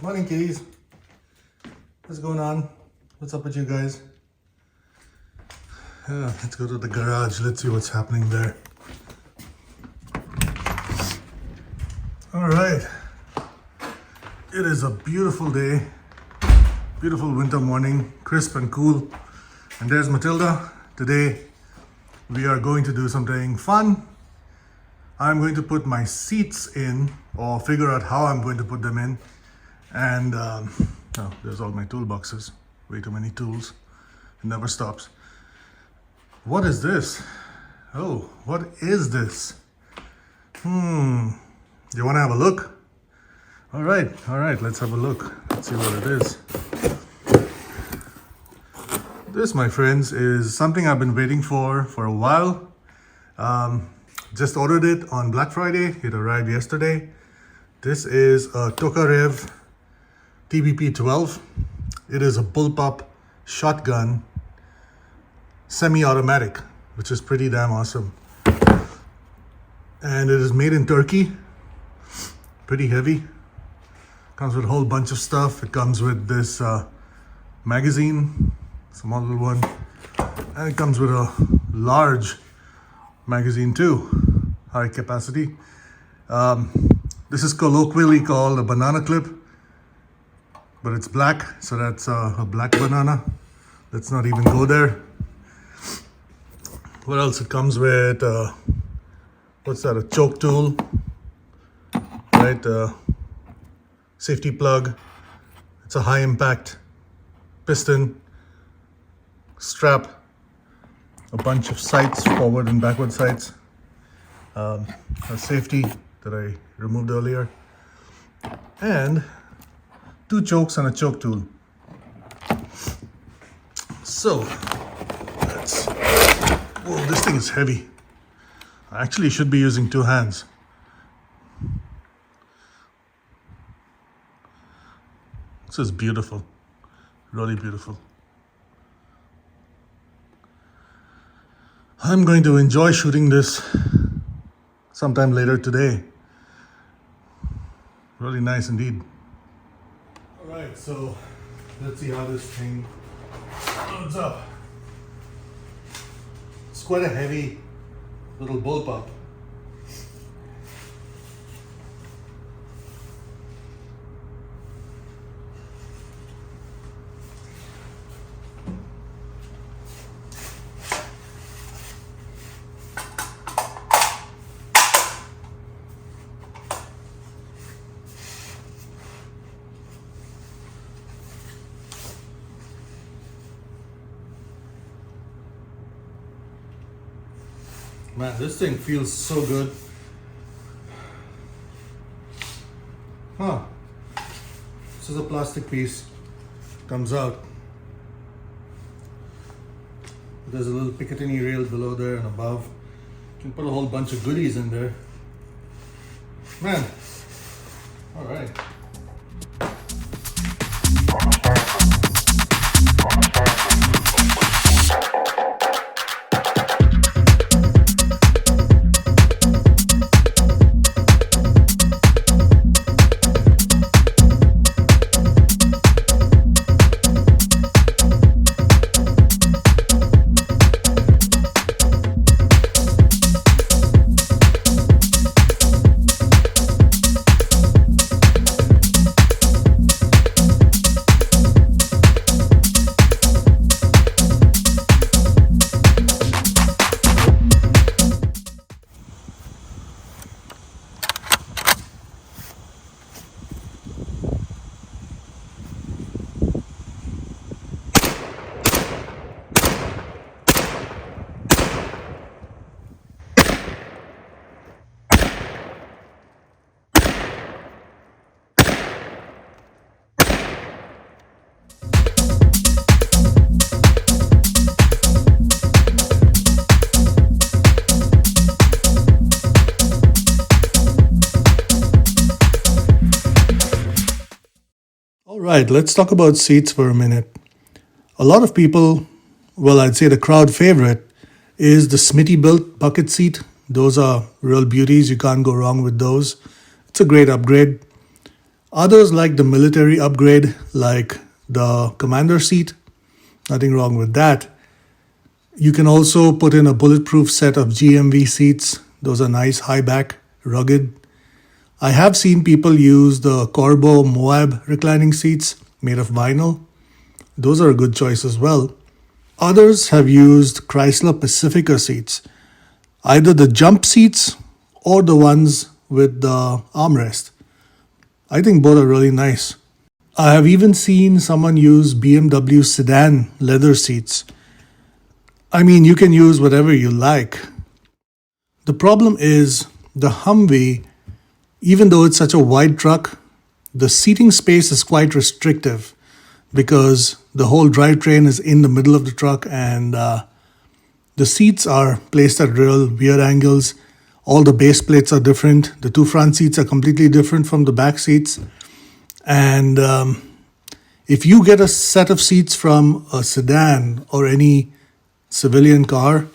Morning, kitties. What's going on? What's up with you guys? Let's go to the garage. Let's see what's happening there. All right. It is a beautiful day. Beautiful winter morning, crisp and cool. And there's Matilda. Today, we are going to do something fun. I'm going to put my seats in, or figure out how I'm going to put them in. And oh, there's all my toolboxes. Way too many tools. It never stops. What is this? Oh, what is this? You want to have a look? All right, let's have a look. Let's see what it is. This, my friends, is something I've been waiting for a while. Just ordered it on Black Friday. It arrived yesterday. This is a Tokarev TBP-12. It is a bullpup shotgun, semi-automatic, which is pretty damn awesome. And it is made in Turkey. Pretty heavy. Comes with a whole bunch of stuff. It comes with this magazine, small little one, and it comes with a large magazine too, high capacity. This is colloquially called a banana clip, but it's black, so that's a black banana. Let's not even go there. What else? It comes with what's that? A choke tool, right? Safety plug. It's a high impact piston, strap, a bunch of sights, forward and backward sights, a safety that I removed earlier, and 2 chokes and a choke tool. So whoa, this thing is heavy. I actually should be using 2 hands. This is beautiful, really beautiful. I'm going to enjoy shooting this sometime later today. Really nice indeed. All right, so let's see how this thing loads up. It's quite a heavy little bullpup. Man, this thing feels so good. This is a plastic piece. Comes out. There's a little Picatinny rail below there and above. You can put a whole bunch of goodies in there. Man, all right. Right, let's talk about seats for a minute. A lot of people, well, I'd say the crowd favorite is the Smitty built bucket seat. Those are real beauties. You can't go wrong with those. It's a great upgrade. Others like the military upgrade, like the commander seat. Nothing wrong with that. You can also put in a bulletproof set of GMV seats. Those are nice, high back, rugged. I have seen people use the Corbeau Moab reclining seats made of vinyl. Those are a good choice as well. Others have used Chrysler Pacifica seats, either the jump seats or the ones with the armrest. I think both are really nice. I have even seen someone use BMW sedan leather seats. I mean, you can use whatever you like. The problem is the Humvee, even though it's such a wide truck, the seating space is quite restrictive because the whole drivetrain is in the middle of the truck and the seats are placed at real weird angles. All the base plates are different. The two front seats are completely different from the back seats. And if you get a set of seats from a sedan or any civilian car,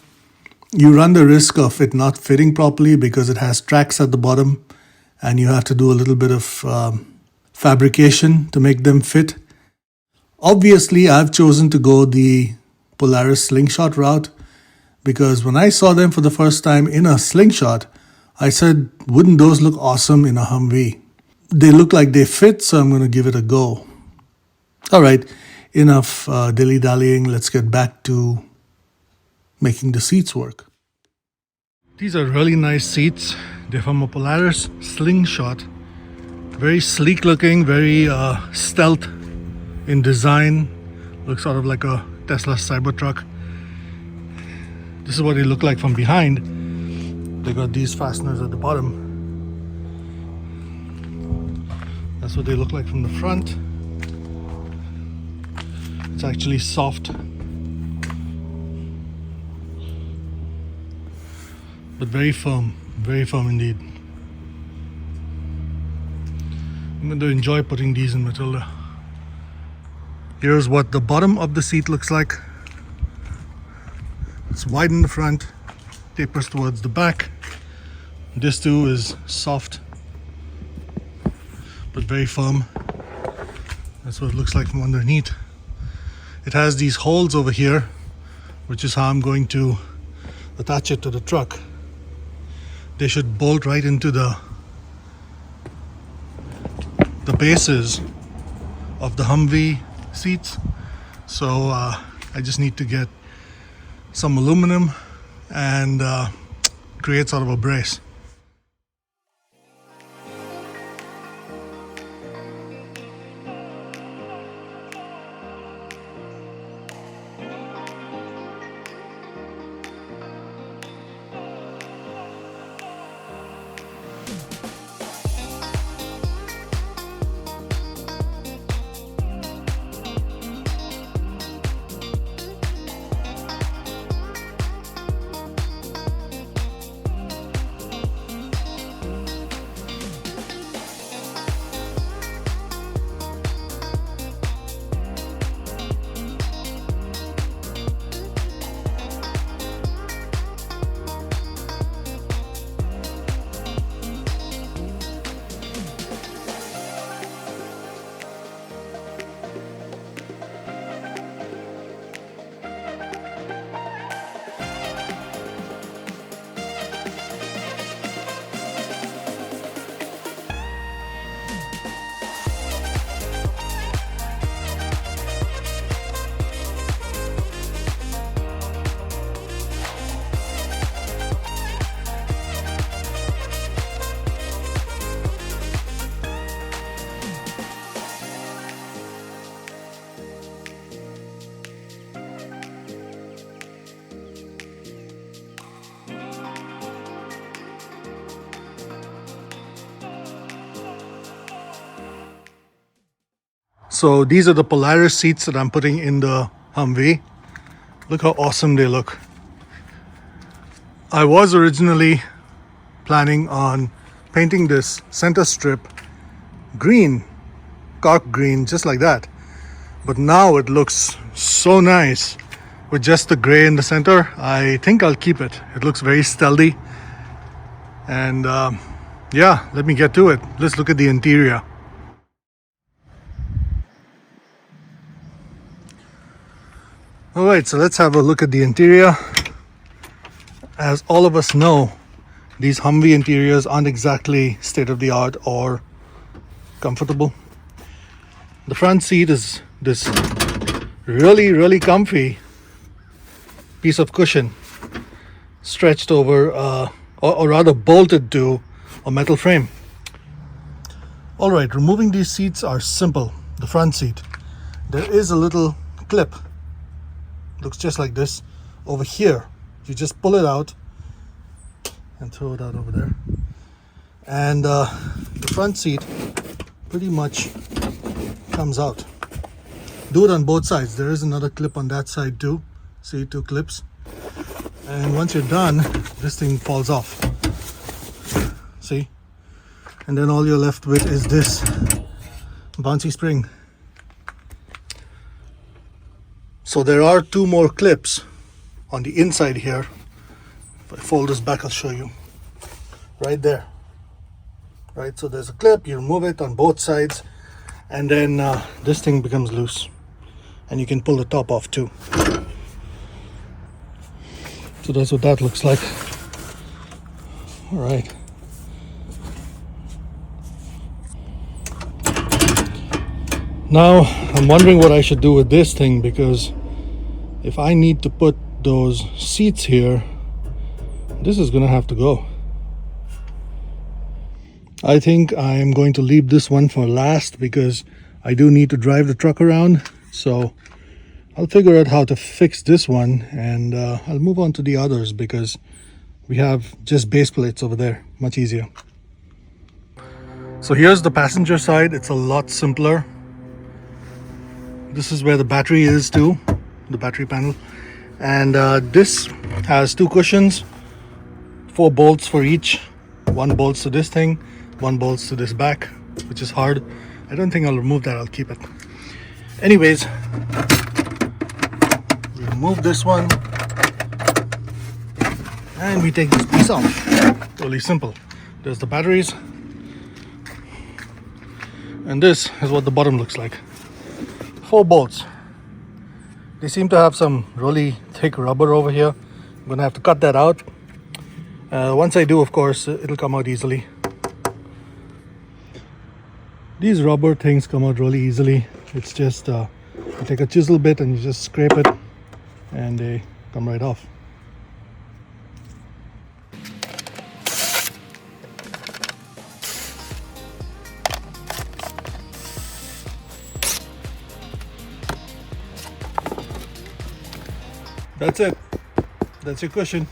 you run the risk of it not fitting properly because it has tracks at the bottom and you have to do a little bit of fabrication to make them fit. Obviously, I've chosen to go the Polaris Slingshot route because when I saw them for the first time in a Slingshot, I said, wouldn't those look awesome in a Humvee? They look like they fit, so I'm going to give it a go. All right, enough dilly-dallying. Let's get back to making the seats work. These are really nice seats. They're from a Polaris Slingshot. Very sleek looking, very stealth in design. Looks sort of like a Tesla Cybertruck. This is what they look like from behind. They got these fasteners at the bottom. That's what they look like from the front. It's actually soft, but very firm indeed. I'm going to enjoy putting these in Matilda. Here's what the bottom of the seat looks like. It's wide in the front, tapers towards the back. This too is soft, but very firm. That's what it looks like from underneath. It has these holes over here, which is how I'm going to attach it to the truck. They should bolt right into the bases of the Humvee seats. So I just need to get some aluminum and create sort of a brace. So these are the Polaris seats that I'm putting in the Humvee. Look how awesome they look. I was originally planning on painting this center strip green, cork green, just like that. But now it looks so nice with just the gray in the center. I think I'll keep it. It looks very stealthy. And yeah, let me get to it. Let's look at the interior. Alright, so let's have a look at the interior. As all of us know, these Humvee interiors aren't exactly state-of-the-art or comfortable. The front seat is this really comfy piece of cushion stretched over or rather bolted to a metal frame. Alright, removing these seats are simple. The front seat, there is a little clip, looks just like this, over here. You just pull it out and throw it out over there, and the front seat pretty much comes out. Do it on both sides. There is another clip on that side too. See, 2 clips. And once you're done, this thing falls off. See? And then all you're left with is this bouncy spring. So there are 2 more clips on the inside here. If I fold this back, I'll show you. Right there. Right, so there's a clip, you remove it on both sides, and then this thing becomes loose. And you can pull the top off too. So that's what that looks like. Alright. Now, I'm wondering what I should do with this thing, because if I need to put those seats here, this is gonna have to go. I think I am going to leave this one for last because I do need to drive the truck around. So I'll figure out how to fix this one, and I'll move on to the others because we have just base plates over there. Much easier. So here's the passenger side. It's a lot simpler. This is where the battery is too, the battery panel. And this has 2 cushions, 4 bolts for each. 1 bolts to this thing, 1 bolts to this back, which is hard. I don't think I'll remove that, I'll keep it. Anyways, we remove this one and we take this piece off. Really simple. There's the batteries, and this is what the bottom looks like. 4 bolts. They seem to have some really thick rubber over here. I'm gonna have to cut that out. Once I do, of course, it'll come out easily. These rubber things come out really easily. It's just you take a chisel bit and you just scrape it and they come right off. That's it. That's your cushion.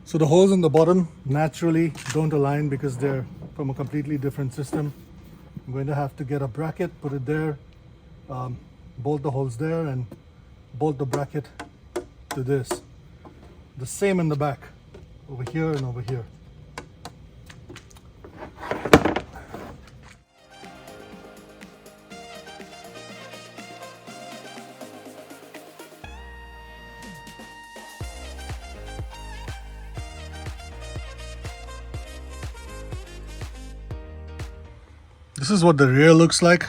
So the holes in the bottom naturally don't align because they're from a completely different system. I'm going to have to get a bracket, put it there, bolt the holes there, and bolt the bracket to this. The same in the back. Over here and over here. This is what the rear looks like.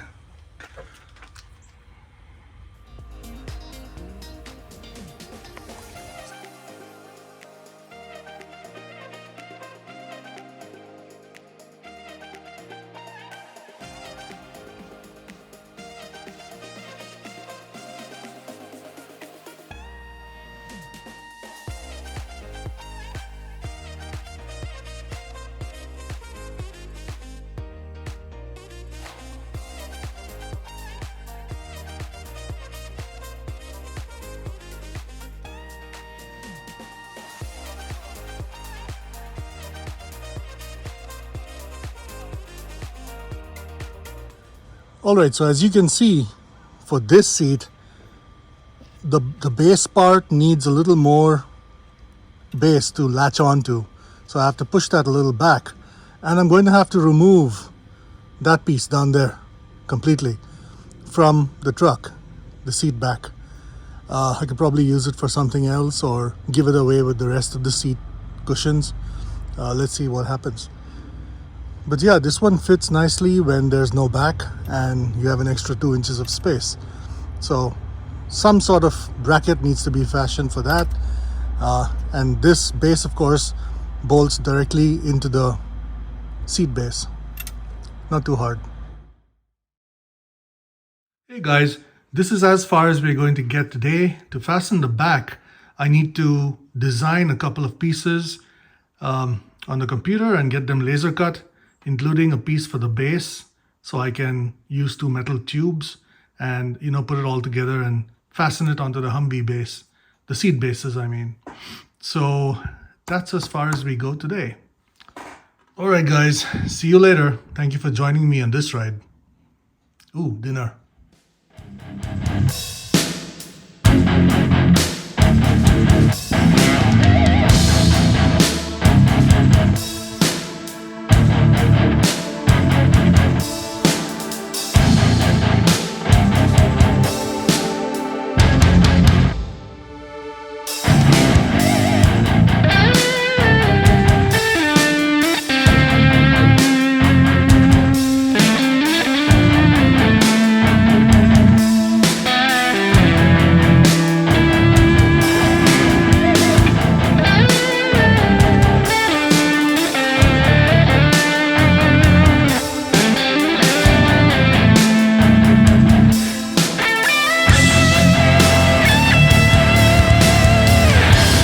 Alright, so as you can see, for this seat, the base part needs a little more base to latch onto. So I have to push that a little back. And I'm going to have to remove that piece down there completely from the truck, the seat back. I could probably use it for something else or give it away with the rest of the seat cushions. Let's see what happens. But yeah, this one fits nicely when there's no back and you have an extra 2 inches of space. So some sort of bracket needs to be fashioned for that. And this base, of course, bolts directly into the seat base. Not too hard. Hey guys, this is as far as we're going to get today. To fasten the back, I need to design a couple of pieces on the computer and get them laser cut, including a piece for the base, so I can use 2 metal tubes and put it all together and fasten it onto the Humvee base, the seat bases I mean. So that's as far as we go today. All right guys, see you later. Thank you for joining me on this ride. Ooh, dinner.